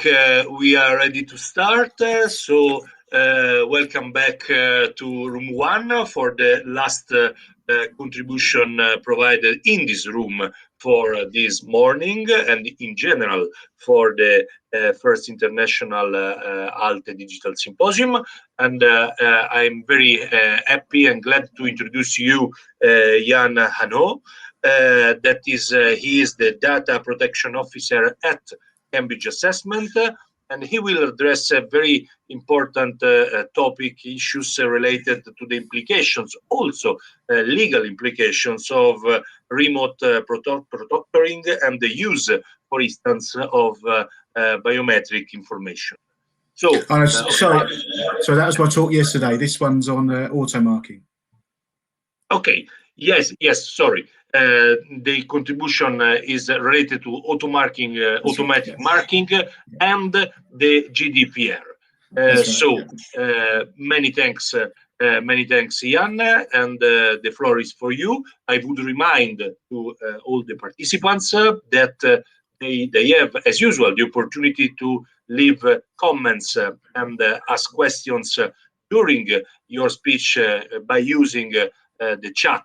think we are ready to start. Welcome back to room 1 for the last contribution provided in this room for this morning and in general for the first International ALTE Digital Symposium. And I'm very happy and glad to introduce you Jan Hanahoe. He is the Data Protection Officer at Cambridge Assessment, and he will address a very important topic, issues related to the implications, also legal implications of remote proctoring and the use, for instance, of biometric information. So, sorry, that was my talk yesterday. This one's on automarking. Okay. Yes. Sorry. The contribution is related to automarking, automatic marking, and the Gdpr. Many thanks, Jan, and the floor is for you. I would remind to all the participants that they have, as usual, the opportunity to leave comments and ask questions during your speech by using the chat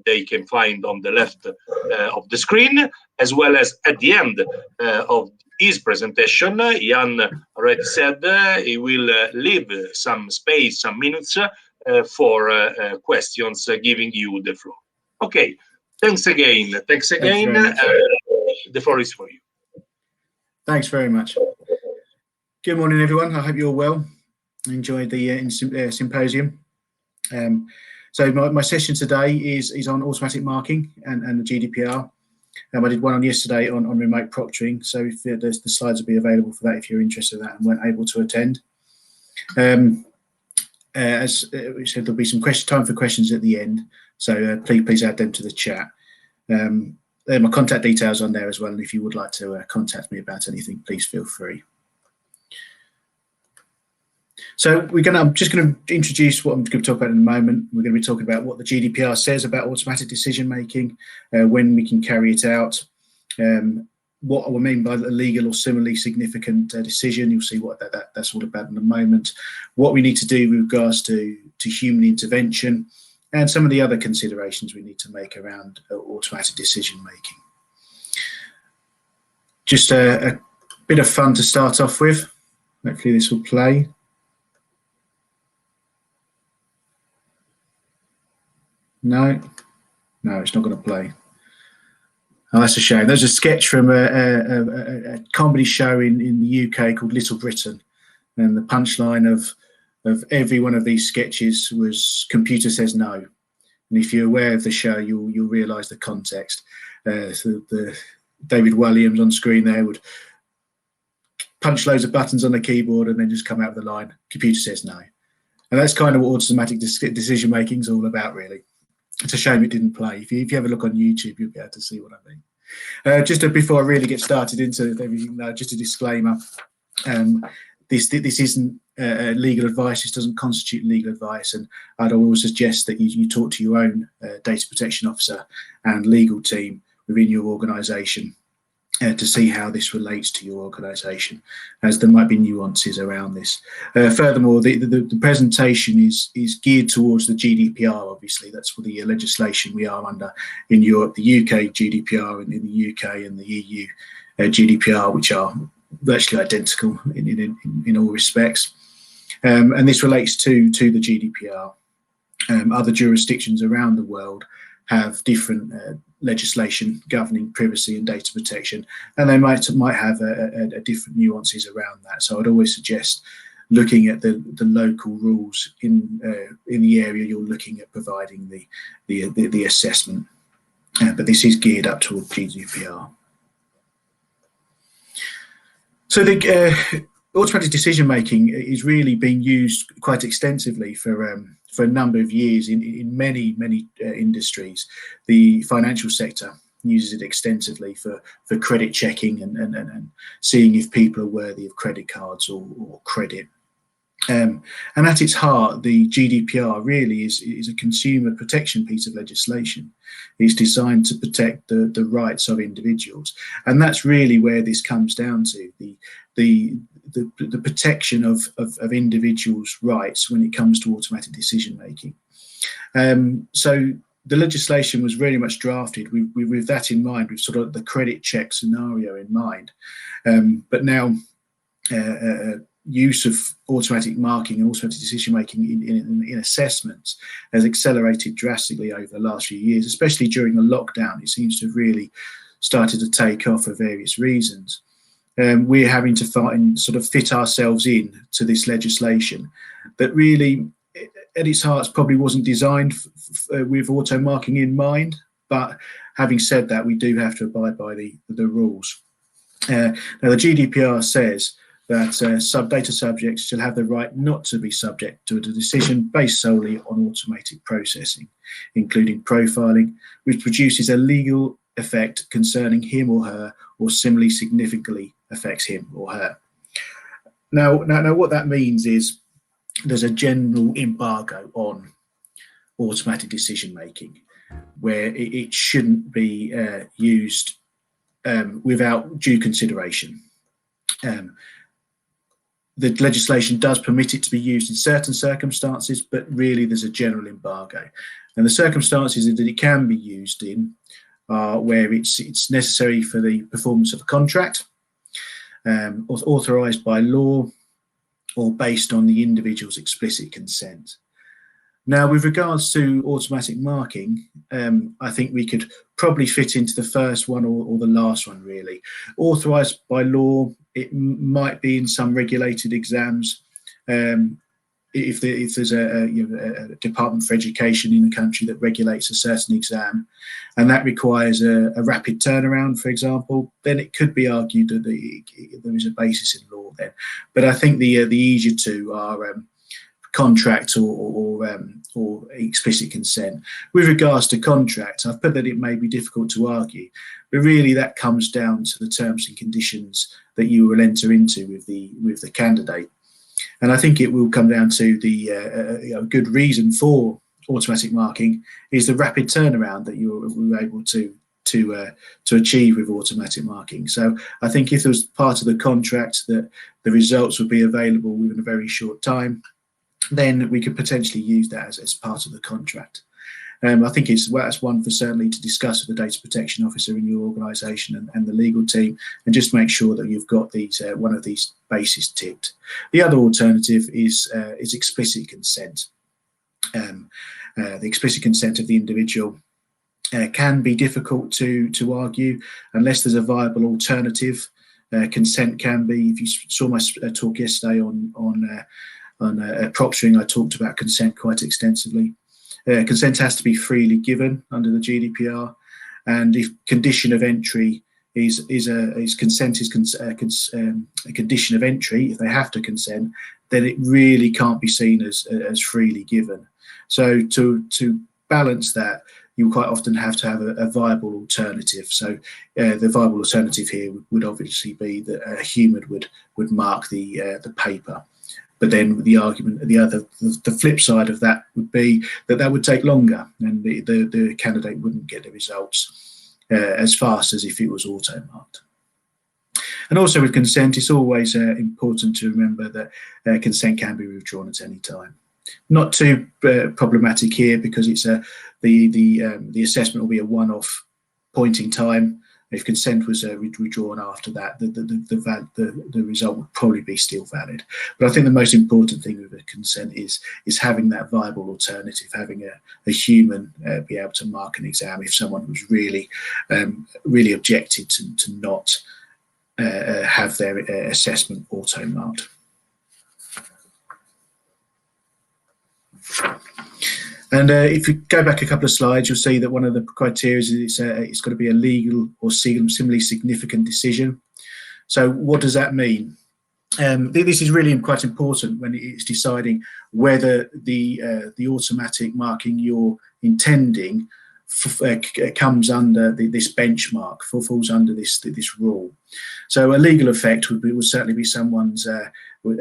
they can find on the left of the screen, as well as at the end of his presentation. Jan already said he will leave some space, some minutes for questions, giving you the floor. Okay, thanks again. The floor is for you. Thanks very much. Good morning, everyone. I hope you're well. Enjoyed the symposium. So my session today is on automatic marking and the GDPR. I did one on yesterday on remote proctoring, so if the slides will be available for that if you're interested in that and weren't able to attend. As we said, there'll be some time for questions at the end, so please add them to the chat. My contact details on there as well, and if you would like to contact me about anything, please feel free. So I'm just going to introduce what I'm going to talk about in a moment. We're going to be talking about what the GDPR says about automatic decision making, when we can carry it out, what I mean by the legal or similarly significant decision. You'll see what that's all about in a moment. What we need to do with regards to human intervention, and some of the other considerations we need to make around automatic decision making. Just a bit of fun to start off with. Hopefully this will play. No, it's not going to play. Oh, that's a shame. There's a sketch from a comedy show in the UK called Little Britain, and the punchline of every one of these sketches was "computer says no." And if you're aware of the show, you'll realise the context. So the David Williams on screen there would punch loads of buttons on the keyboard and then just come out with the line, "Computer says no." And that's kind of what automatic decision making is all about, really. It's a shame it didn't play. If you have a look on YouTube, you'll be able to see what I mean. Before I really get started into everything, just a disclaimer. This isn't legal advice. This doesn't constitute legal advice. And I'd always suggest that you talk to your own data protection officer and legal team within your organisation to see how this relates to your organisation, as there might be nuances around this. Furthermore, the presentation is geared towards the GDPR, obviously. That's for the legislation we are under in Europe, the UK GDPR, and in the UK and the EU GDPR, which are virtually identical in all respects. And this relates to the GDPR. Other jurisdictions around the world have different legislation governing privacy and data protection, and they might have a different nuances around that. So I'd always suggest looking at the local rules in the area you're looking at providing the assessment. But this is geared up toward GDPR. So the automatic decision making is really being used quite extensively for a number of years in many industries. The financial sector uses it extensively for credit checking and seeing if people are worthy of credit cards or credit. And at its heart, the GDPR really is a consumer protection piece of legislation. It's designed to protect the rights of individuals. And that's really where this comes down to. the protection of individuals' rights when it comes to automatic decision making. So the legislation was very much drafted with that in mind, with sort of the credit check scenario in mind. But now use of automatic marking and automatic decision making in assessments has accelerated drastically over the last few years, especially during the lockdown. It seems to have really started to take off for various reasons. We're having to fit ourselves in to this legislation that really, at its heart, probably wasn't designed with auto marking in mind. But having said that, we do have to abide by the rules. Now, the GDPR says that data subjects shall have the right not to be subject to a decision based solely on automated processing, including profiling, which produces a legal effect concerning him or her, or similarly significantly affects him or her. Now, what that means is there's a general embargo on automatic decision making, where it shouldn't be used without due consideration. The legislation does permit it to be used in certain circumstances, but really there's a general embargo. And the circumstances that it can be used in are where it's necessary for the performance of a contract, authorised by law, or based on the individual's explicit consent. Now, with regards to automatic marking, I think we could probably fit into the first one or the last one, really. Authorised by law, it might be in some regulated exams. If there's a Department for Education in the country that regulates a certain exam, and that requires a rapid turnaround, for example, then it could be argued that there is a basis in law then. But I think the easier two are contract or explicit consent. With regards to contract, I've put that it may be difficult to argue, but really that comes down to the terms and conditions that you will enter into with the candidate. And I think it will come down to the good reason for automatic marking is the rapid turnaround that you were able to achieve with automatic marking. So I think if there was part of the contract that the results would be available within a very short time, then we could potentially use that as part of the contract. I think that's one for certainly to discuss with the data protection officer in your organisation and the legal team, and just make sure that you've got these one of these bases ticked. The other alternative is explicit consent. The explicit consent of the individual can be difficult to argue unless there's a viable alternative. Consent can be. If you saw my talk yesterday on proctoring, I talked about consent quite extensively. Consent has to be freely given under the GDPR, and if condition of entry is consent is a condition of entry, if they have to consent, then it really can't be seen as freely given. So to balance that, you quite often have to have a viable alternative. So the viable alternative here would obviously be that a human would mark the paper. But then the argument, the flip side of that would be that would take longer, and the candidate wouldn't get the results as fast as if it was auto-marked. And also with consent, it's always important to remember that consent can be withdrawn at any time. Not too problematic here, because it's the assessment will be a one-off point in time. If consent was withdrawn after that, the result would probably be still valid. But I think the most important thing with a consent is having that viable alternative, having a human be able to mark an exam if someone was really objected to not have their assessment auto-marked. And if you go back a couple of slides, you'll see that one of the criteria is it's got to be a legal or similarly significant decision. So what does that mean? This is really quite important when it's deciding whether the automatic marking you're intending comes under this benchmark, falls under this rule. So a legal effect would certainly be someone's a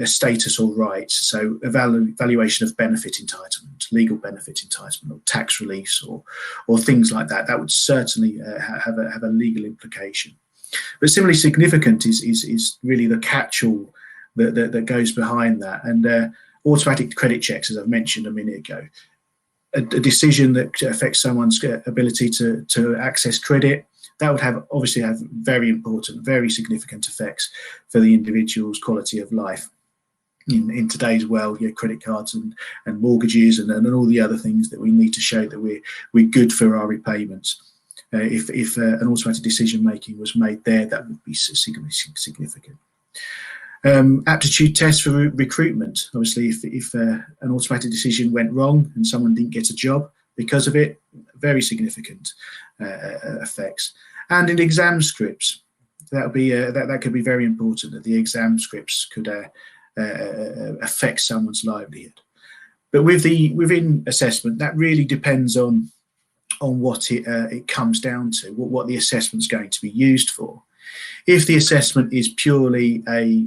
status or rights, so evaluation of benefit entitlement, legal benefit entitlement, or tax release, or things like that. That would certainly have a legal implication. But similarly significant is really the catch-all that goes behind that. And automatic credit checks, as I've mentioned a minute ago, a decision that affects someone's ability to access credit, that would obviously have very important, very significant effects for the individual's quality of life. In today's world, credit cards and mortgages and all the other things that we need to show that we're good for our repayments. If an automatic decision making was made there, that would be significant. Aptitude tests for recruitment. Obviously, if an automatic decision went wrong and someone didn't get a job because of it, very significant effects. And in exam scripts, that could be very important. That the exam scripts could affect someone's livelihood. But within assessment, that really depends on what it comes down to, what the assessment's going to be used for. If the assessment is purely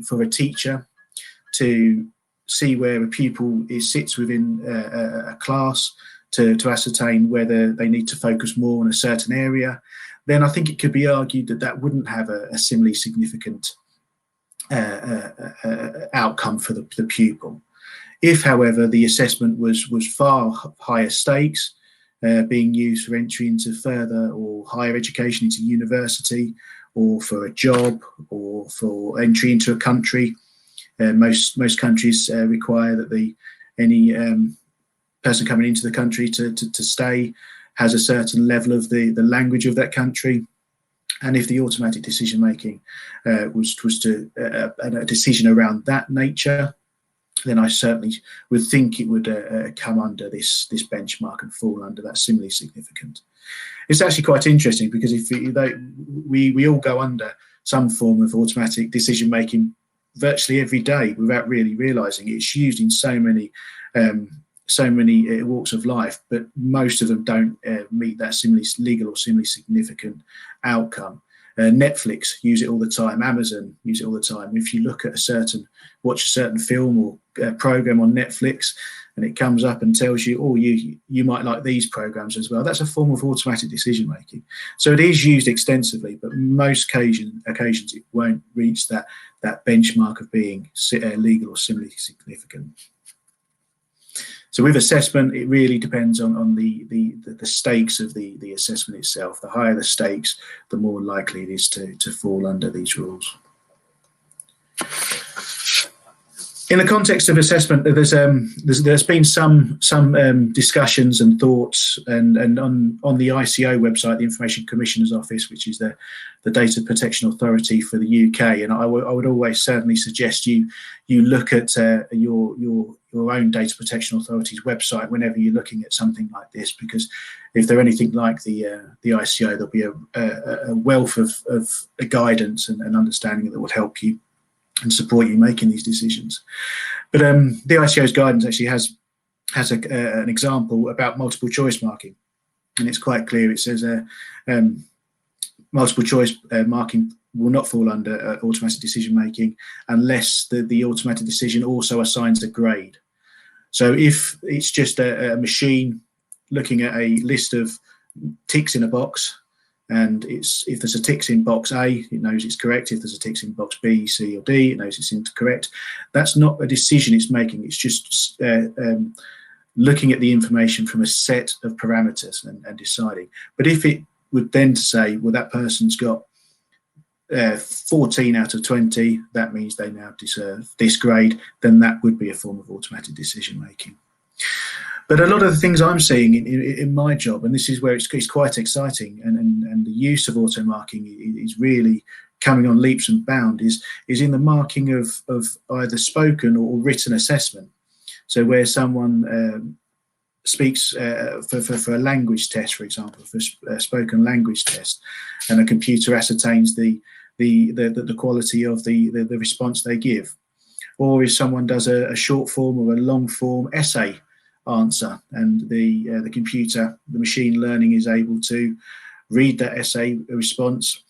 for a teacher to see where a pupil sits within a class to ascertain whether they need to focus more on a certain area, then I think it could be argued that wouldn't have a similarly significant outcome for the pupil. If, however, the assessment was far higher stakes, being used for entry into further or higher education, into university, or for a job, or for entry into a country, most countries require that any person coming into the country to stay has a certain level of the language of that country. And if the automatic decision making was to a decision around that nature, then I certainly would think it would come under this benchmark and fall under that similarly significant. It's actually quite interesting because we all go under some form of automatic decision making virtually every day without really realising it. It's used in so many walks of life, but most of them don't meet that similarly legal or similarly significant outcome. Netflix use it all the time. Amazon use it all the time. If you look at watch a certain film or program on Netflix, and it comes up and tells you, oh, you might like these programs as well, that's a form of automatic decision making. So it is used extensively, but most occasions it won't reach that benchmark of being legal or similarly significant. So with assessment, it really depends on the stakes of the assessment itself. The higher the stakes, the more likely it is to fall under these rules. In the context of assessment, there's been some discussions and thoughts, and on the ICO website, the Information Commissioner's Office, which is the Data Protection Authority for the UK, and I would always certainly suggest you look at your own Data Protection Authority's website whenever you're looking at something like this, because if they're anything like the ICO, there'll be a wealth of guidance and understanding that would help you and support you making these decisions. But the ICO's guidance actually has an example about multiple choice marking, and it's quite clear. It says multiple choice marking will not fall under automatic decision making unless the automatic decision also assigns a grade. So if it's just a machine looking at a list of ticks in a box, and if there's a ticks in box A, it knows it's correct. If there's a ticks in box B, C, or D, it knows it's incorrect. That's not a decision it's making. It's just looking at the information from a set of parameters and deciding. But if it would then say, well, that person's got 14 out of 20, that means they now deserve this grade, then that would be a form of automatic decision making. But a lot of the things I'm seeing in my job, and this is where it's quite exciting, and the use of auto marking is really coming on leaps and bounds, is in the marking of either spoken or written assessment. So where someone speaks for a language test, for example, for a spoken language test, and a computer ascertains the quality of the response they give, or if someone does a short form or a long form essay answer, and the computer, the machine learning, is able to read that essay response,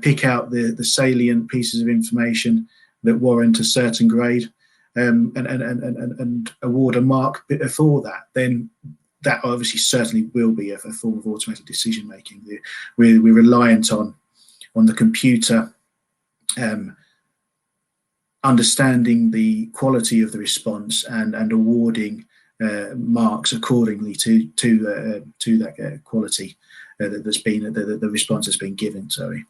pick out the salient pieces of information that warrant a certain grade, and award a mark for that, then that obviously certainly will be a form of automatic decision making. We're reliant on on the computer, understanding the quality of the response and awarding marks accordingly to that quality that's been the response has been given. Sorry.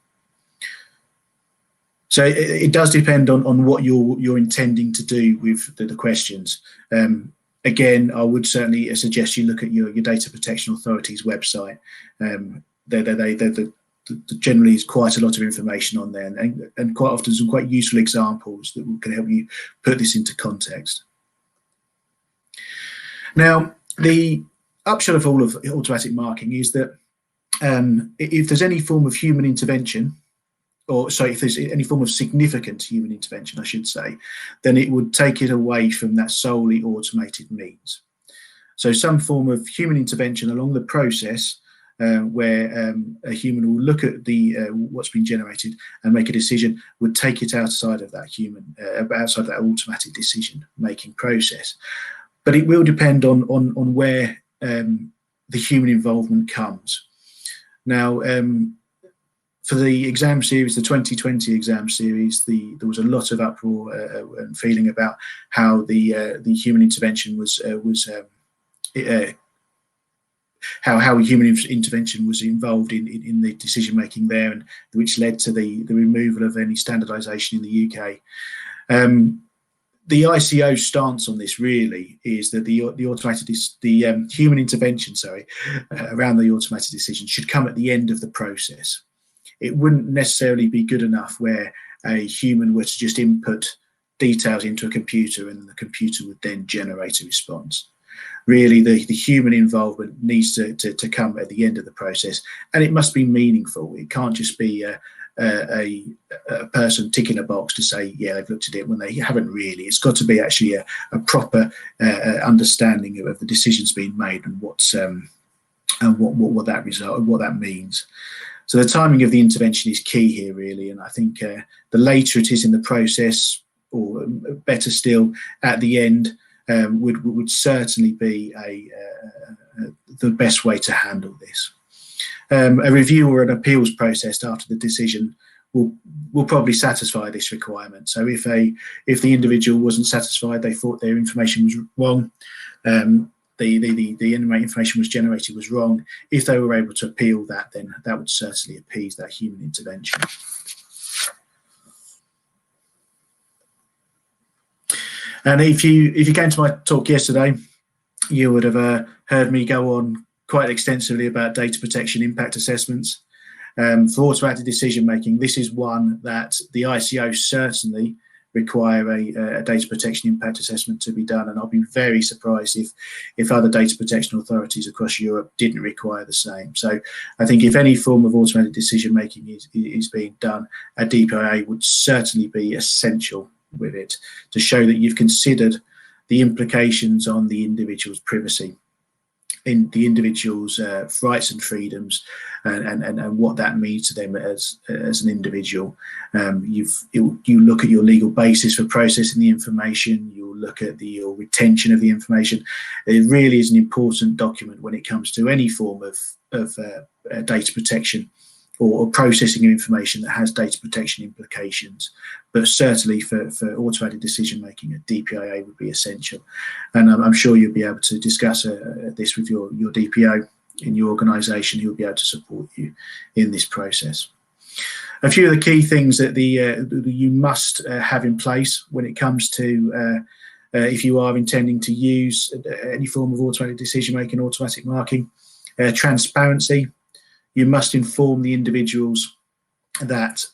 So it does depend on what you're intending to do with the questions. Again, I would certainly suggest you look at your Data Protection Authority's website. There generally is quite a lot of information on there, and quite often some quite useful examples that can help you put this into context. Now, the upshot of all of automatic marking is that if there's any form of human intervention, or sorry, if there's any form of significant human intervention, I should say, then it would take it away from that solely automated means. So some form of human intervention along the process where a human will look at what's been generated and make a decision would take it outside of that outside of that automatic decision-making process. But it will depend on where the human involvement comes. Now, for the exam series, the 2020 exam series, there was a lot of uproar and feeling about how the human intervention how human intervention was involved in the decision making there, and which led to the removal of any standardisation in the UK. The ICO stance on this really is that the human intervention, around the automated decision should come at the end of the process. It wouldn't necessarily be good enough where a human were to just input details into a computer and the computer would then generate a response. Really, the human involvement needs to come at the end of the process, and it must be meaningful. It can't just be a person ticking a box to say, yeah, they've looked at it, when they haven't really. It's got to be actually a proper understanding of the decisions being made and what that means. So the timing of the intervention is key here, really, and I think the later it is in the process, or better still, at the end, would certainly be the best way to handle this. A review or an appeals process after the decision will probably satisfy this requirement. So if the individual wasn't satisfied, they thought their information was wrong, the information was generated was wrong, if they were able to appeal that, then that would certainly appease that human intervention. And if you came to my talk yesterday, you would have heard me go on quite extensively about data protection impact assessments. For automated decision making, this is one that the ICO certainly require a data protection impact assessment to be done, and I'll be very surprised if other data protection authorities across Europe didn't require the same. So I think if any form of automated decision making is being done, a DPIA would certainly be essential with it, to show that you've considered the implications on the individual's privacy, in the individual's rights and freedoms, and what that means to them as an individual. You look at your legal basis for processing the information. You'll look at your retention of the information. It really is an important document when it comes to any form of data protection or processing of information that has data protection implications. But certainly for automated decision making, a DPIA would be essential. And I'm sure you'll be able to discuss this with your DPO in your organisation, who will be able to support you in this process. A few of the key things that you must have in place when it comes to if you are intending to use any form of automated decision making, automatic marking. Transparency. You must inform the individuals that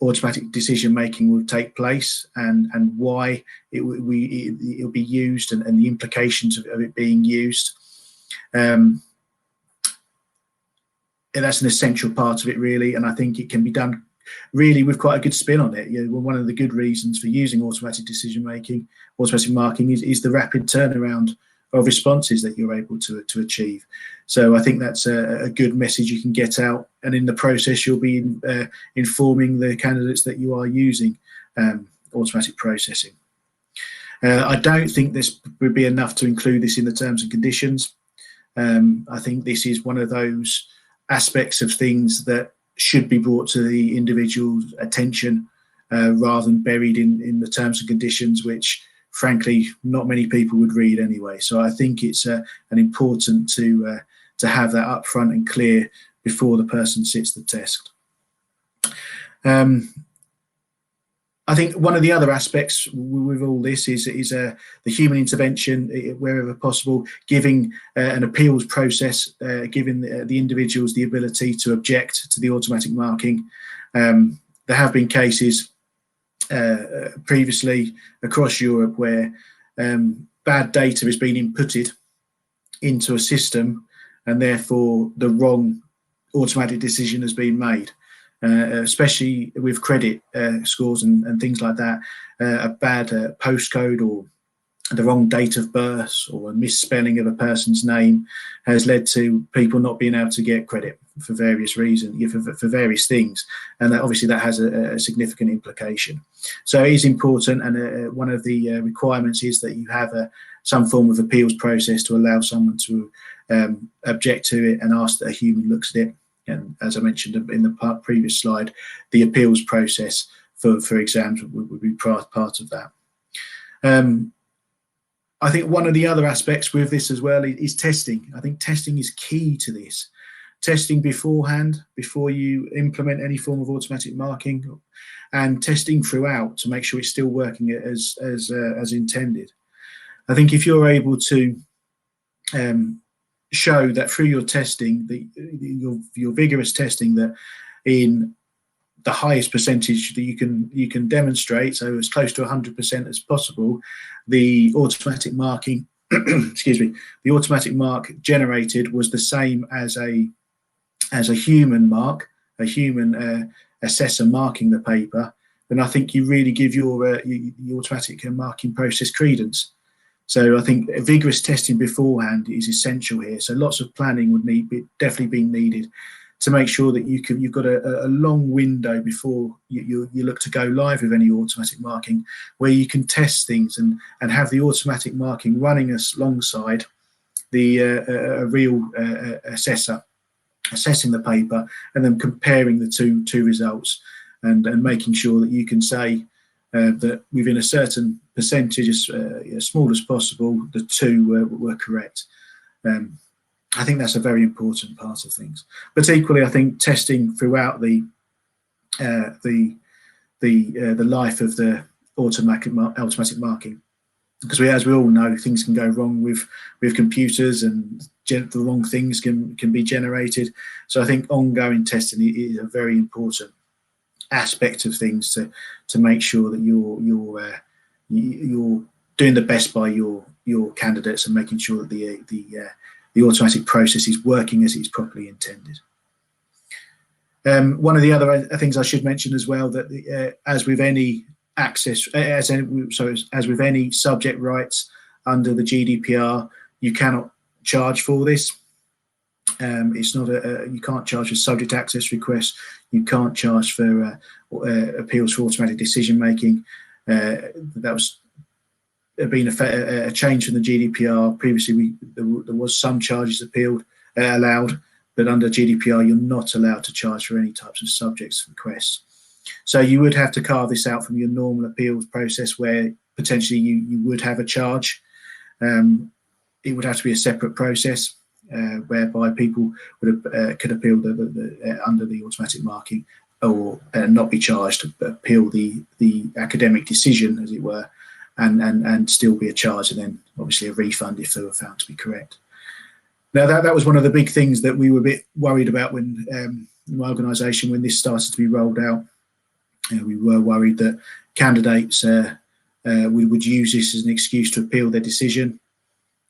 automatic decision making will take place, and why it will be used, and the implications of it being used. And that's an essential part of it, really, and I think it can be done really with quite a good spin on it. One of the good reasons for using automatic decision making, automatic marking, is the rapid turnaround of responses that you're able to achieve. So I think that's a good message you can get out, and in the process you'll be informing the candidates that you are using automatic processing. I don't think this would be enough to include this in the terms and conditions. I think this is one of those aspects of things that should be brought to the individual's attention rather than buried in the terms and conditions, which frankly not many people would read anyway. So I think it's an important to have that upfront and clear before the person sits the test. I think one of the other aspects with all this is the human intervention, wherever possible, giving an appeals process, giving the individuals the ability to object to the automatic marking. There have been cases previously across Europe where bad data has been inputted into a system and therefore the wrong automatic decision has been made. Especially with credit scores and things like that, a bad postcode or the wrong date of birth or a misspelling of a person's name has led to people not being able to get credit for various reasons, for various things, and that obviously that has a significant implication. So it is important, and one of the requirements is that you have some form of appeals process to allow someone to object to it and ask that a human looks at it. And as I mentioned in the previous slide, the appeals process for exams would be part of that. I think one of the other aspects with this as well is testing. I think testing is key to this. Testing beforehand, before you implement any form of automatic marking, and testing throughout to make sure it's still working as intended. I think if you're able to show that through your testing, your vigorous testing, that in the highest percentage that you can demonstrate, so as close to 100% as possible, the automatic marking, excuse me, the automatic mark generated was the same as a human mark, a human assessor marking the paper, then I think you really give your automatic marking process credence. So I think vigorous testing beforehand is essential here. So lots of planning would definitely be needed to make sure that you've got a long window before you look to go live with any automatic marking, where you can test things and have the automatic marking running alongside the a real assessor assessing the paper, and then comparing the two results and making sure that you can say that within a certain percentage, as small as possible, the two were correct. I think that's a very important part of things. But equally, I think testing throughout the life of the automatic marking, because as we all know, things can go wrong with computers, and the wrong things can be generated. So I think ongoing testing is a very important aspect of things to make sure that you're doing the best by your candidates and making sure that the automatic process is working as it's properly intended. One of the other things I should mention as well, that as with any with any subject rights under the GDPR, you cannot charge for this. It's not you can't charge for subject access requests. You can't charge for appeals for automatic decision making. That was been a change from the GDPR. Previously, there was some charges allowed, but under GDPR, you're not allowed to charge for any types of subjects requests. So you would have to carve this out from your normal appeals process, where potentially you would have a charge. It would have to be a separate process whereby people could appeal under the automatic marking, or not be charged, but appeal the academic decision, as it were, and still be a charge, and then obviously a refund if they were found to be correct. Now that was one of the big things that we were a bit worried about when my organisation, when this started to be rolled out. We were worried that candidates would use this as an excuse to appeal their decision,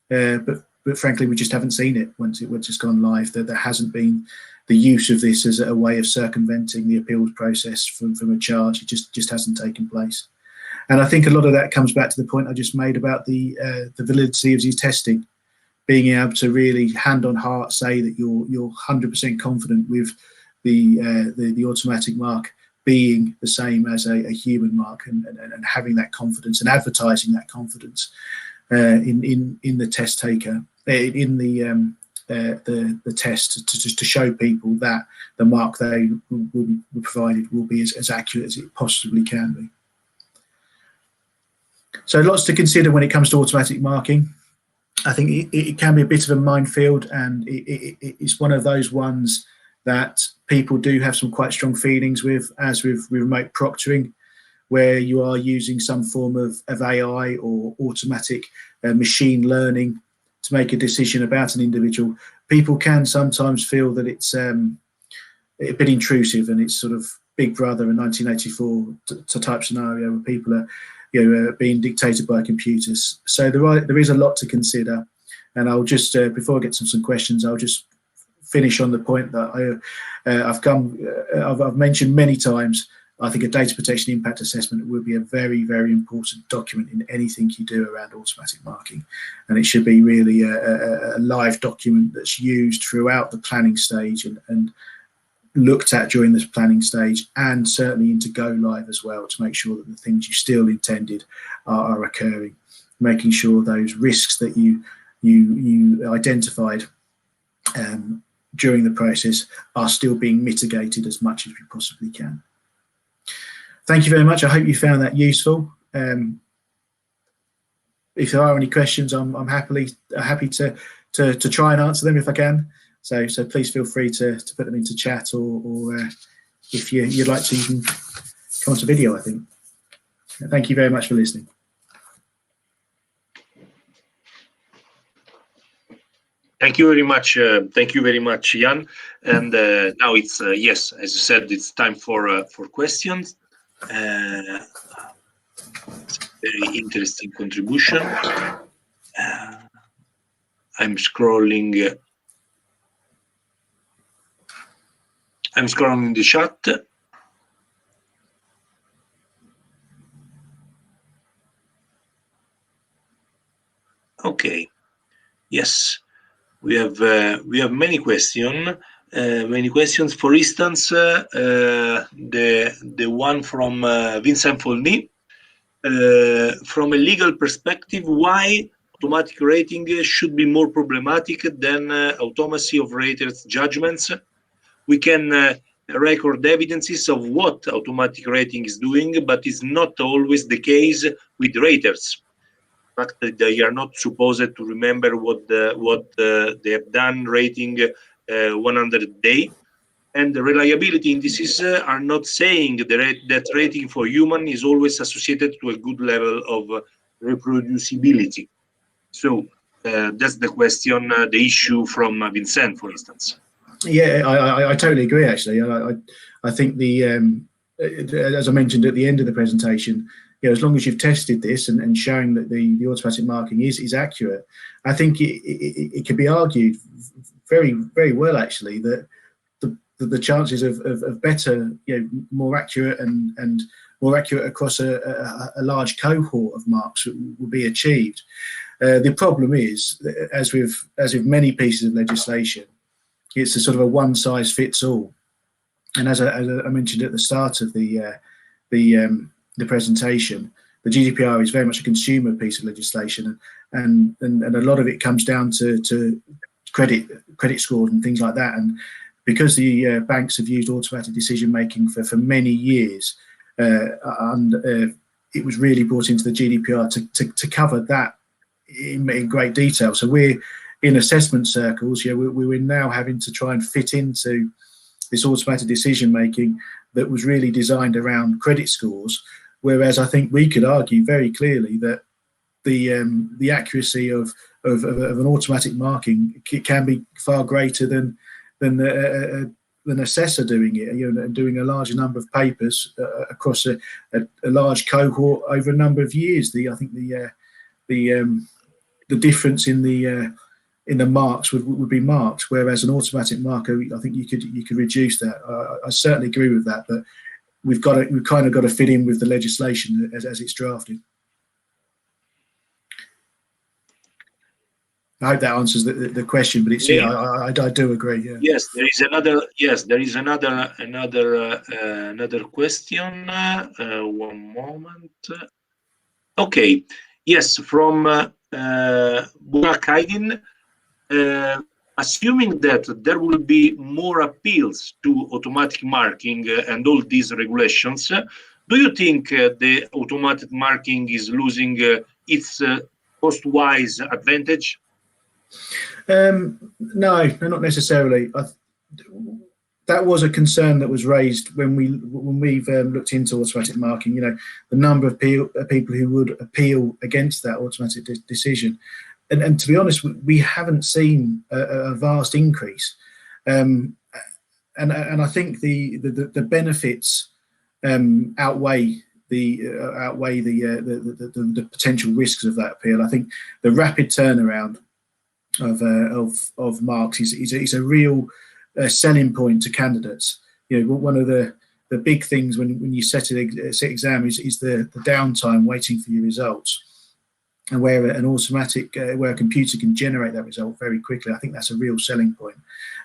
but frankly we just haven't seen it once it's gone live, that there hasn't been the use of this as a way of circumventing the appeals process from a charge. It just hasn't taken place. And I think a lot of that comes back to the point I just made about the validity of these testing, being able to really hand on heart say that you're 100% confident with the automatic mark being the same as a human mark, and having that confidence and advertising that confidence in the test taker, in the the test to show people that the mark they will be provided will be as accurate as it possibly can be. So lots to consider when it comes to automatic marking. I think it can be a bit of a minefield, and it's one of those ones that people do have some quite strong feelings with, as with remote proctoring, where you are using some form of AI or automatic machine learning to make a decision about an individual. People can sometimes feel that it's a bit intrusive, and it's sort of Big Brother in 1984 type scenario where people are being dictated by computers. So there is a lot to consider, and I'll just before I get to some questions, I'll just finish on the point that I've mentioned many times. I think a data protection impact assessment will be a very, very important document in anything you do around automatic marking, and it should be really a live document that's used throughout the planning stage and looked at during this planning stage, and certainly into go live as well, to make sure that the things you still intended are occurring, making sure those risks that you identified during the process are still being mitigated as much as we possibly can. Thank you very much. I hope you found that useful. If there are any questions, I'm happy to try and answer them if I can. So please feel free to put them into chat, or if you'd like to, you can come on to video, I think. Thank you very much for listening. Thank you very much. Thank you very much, Jan. And now it's yes, as you said, it's time for questions. It's a very interesting contribution. I'm scrolling. I'm scrolling the chat. Okay. Yes, we have many questions. For instance, the one from Vincent Folny. From a legal perspective, why automatic rating should be more problematic than automacy of raters' judgments? We can record evidences of what automatic rating is doing, but it's not always the case with raters. In fact, they are not supposed to remember what they have done rating 100 a day. And the reliability indices are not saying that rating for human is always associated to a good level of reproducibility. So that's the question, the issue from Vincent, for instance. Yeah, I totally agree. Actually, I think as I mentioned at the end of the presentation, as long as you've tested this and showing that the automatic marking is accurate, I think it could be argued very, very well actually that the chances of better, more accurate and more accurate across a large cohort of marks will be achieved. The problem is, as with many pieces of legislation, it's a sort of a one-size-fits-all. And as I mentioned at the start of the presentation, the GDPR is very much a consumer piece of legislation, and a lot of it comes down to credit scores and things like that. And because the banks have used automatic decision making for many years, and it was really brought into the GDPR to cover that in great detail. So we're in assessment circles, we're now having to try and fit into this automated decision making that was really designed around credit scores. Whereas I think we could argue very clearly that the accuracy of an automatic marking can be far greater than an assessor doing it, and doing a larger number of papers across a large cohort over a number of years. I think the difference in the marks would be marked, whereas an automatic marker, I think you could reduce that. I certainly agree with that, but we've kind of got to fit in with the legislation as it's drafted. I hope that answers the question, but it's I do agree. Yeah. Yes, there is another. Yes, there is another question. One moment. Okay. Yes, from Burak Aydin. assuming that there will be more appeals to automatic marking and all these regulations, do you think the automatic marking is losing its cost-wise advantage? No, not necessarily. That was a concern that was raised when we've looked into automatic marking. You know, the number of people who would appeal against that automatic decision, and to be honest, we haven't seen a vast increase. And I think the benefits outweigh the potential risks of that appeal. I think the rapid turnaround of marks is a real selling point to candidates. You know, one of the big things when you set an exam is the downtime waiting for your results, and where where a computer can generate that result very quickly. I think that's a real selling point.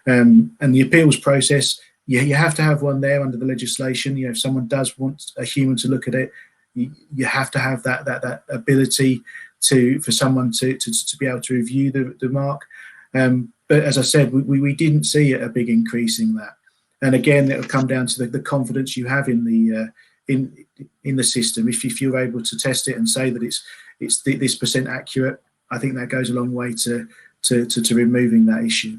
And the appeals process, you have to have one there under the legislation. You know, if someone does want a human to look at it, you have to have that ability for someone to be able to review the mark. But as I said, we didn't see a big increase in that. And again, it'll come down to the confidence you have in the system. If you're able to test it and say that it's this percent accurate, I think that goes a long way to removing that issue.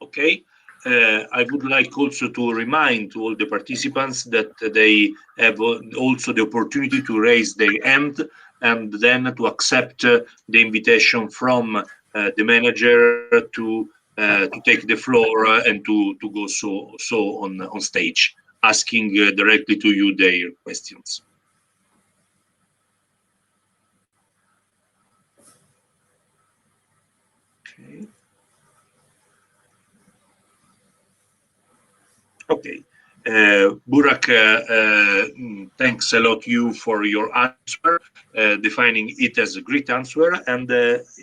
Okay. I would like also to remind to all the participants that they have also the opportunity to raise their hand and then to accept the invitation from the manager to take the floor and to go so on stage, asking directly to you their questions. Okay. Okay. Burak, thanks a lot you for your answer, defining it as a great answer. And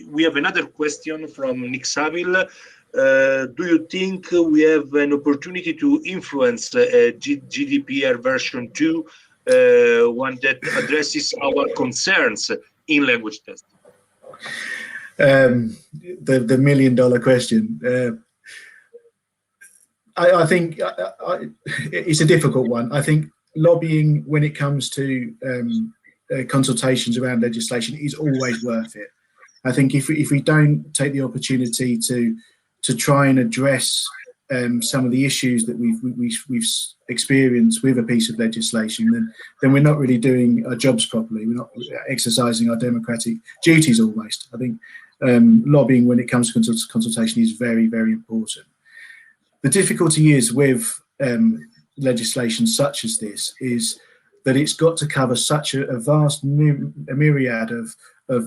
we have another question from Nick Saville. Do you think we have an opportunity to influence GDPR version 2, one that addresses our concerns in language testing? The $1 million question. I think it's a difficult one. I think lobbying when it comes to consultations around legislation is always worth it. I think if we don't take the opportunity to try and address some of the issues that we've experienced with a piece of legislation, then we're not really doing our jobs properly. We're not exercising our democratic duties almost. I think lobbying when it comes to consultation is very, very important. The difficulty is with legislation such as this is that it's got to cover such a vast myriad of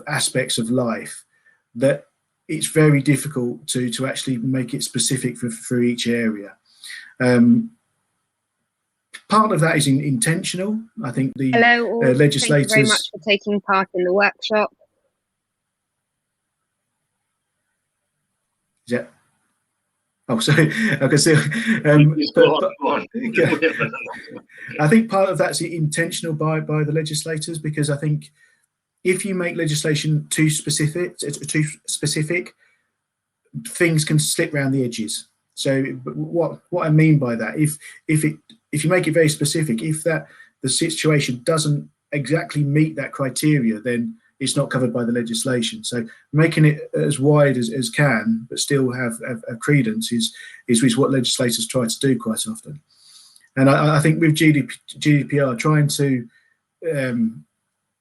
aspects of life that it's very difficult to actually make it specific for each area. Part of that is intentional. I think the legislators... Thank you very much for taking part in the workshop. Yeah. Oh, sorry. I can see. I think part of that's intentional by the legislators, because I think if you make legislation too specific, things can slip around the edges. So, what I mean by that, if you make it very specific, if the situation doesn't exactly meet that criteria, then it's not covered by the legislation. So making it as wide as can, but still have a credence is what legislators try to do quite often. And I think with GDPR, trying to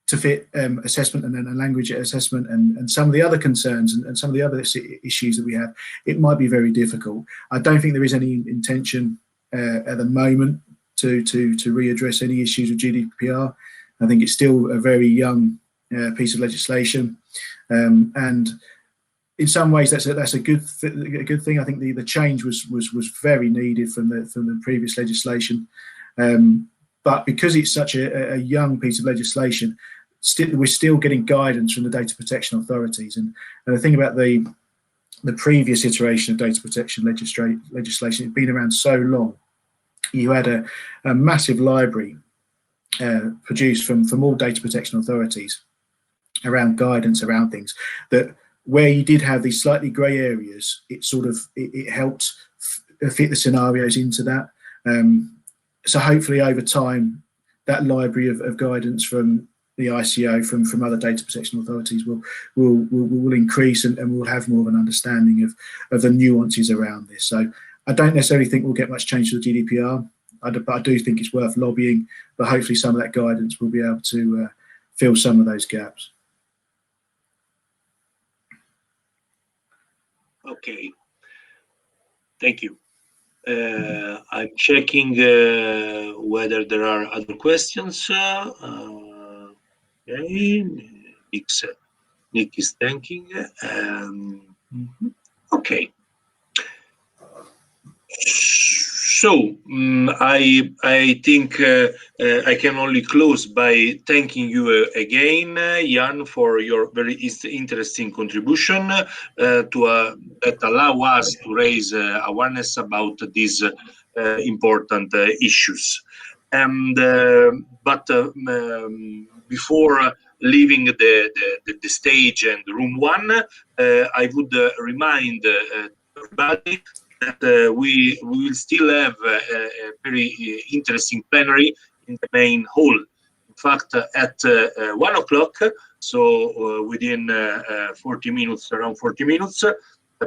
fit assessment and language assessment and some of the other concerns and some of the other issues that we have, it might be very difficult. I don't think there is any intention at the moment to readdress any issues with GDPR. I think it's still a very young piece of legislation, and in some ways that's a good thing. I think the change was very needed from the previous legislation, but because it's such a young piece of legislation, we're still getting guidance from the data protection authorities. And the thing about the previous iteration of data protection legislation, it's been around so long. You had a massive library produced from all data protection authorities around guidance around things that where you did have these slightly grey areas, it helped fit the scenarios into that. So hopefully over time, that library of guidance from the ICO, from other data protection authorities will increase, and we'll have more of an understanding of the nuances around this. So I don't necessarily think we'll get much change to the GDPR, but I do think it's worth lobbying, but hopefully some of that guidance will be able to fill some of those gaps. Okay, thank you. I'm checking whether there are other questions. Okay, Nick is thanking. Okay. So I think I can only close by thanking you again, Jan, for your very interesting contribution that allow us to raise awareness about these important issues. And but before leaving the stage and room one, I would remind everybody that we will still have a very interesting plenary in the main hall. In fact, at 1 o'clock, so within 40 minutes, around 40 minutes,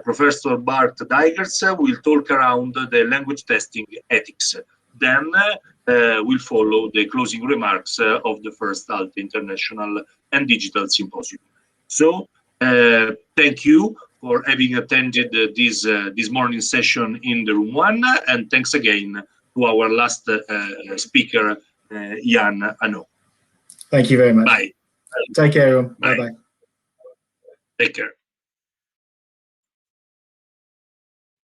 Professor Bart Dijkers will talk around the language testing ethics. Then will follow the closing remarks of the first ALTA International and Digital Symposium. So thank you for having attended this morning session in the room one, and thanks again to our last speaker, Jan Hanahoe. Thank you very much. Bye. Take care, everyone. Bye-bye. Take care.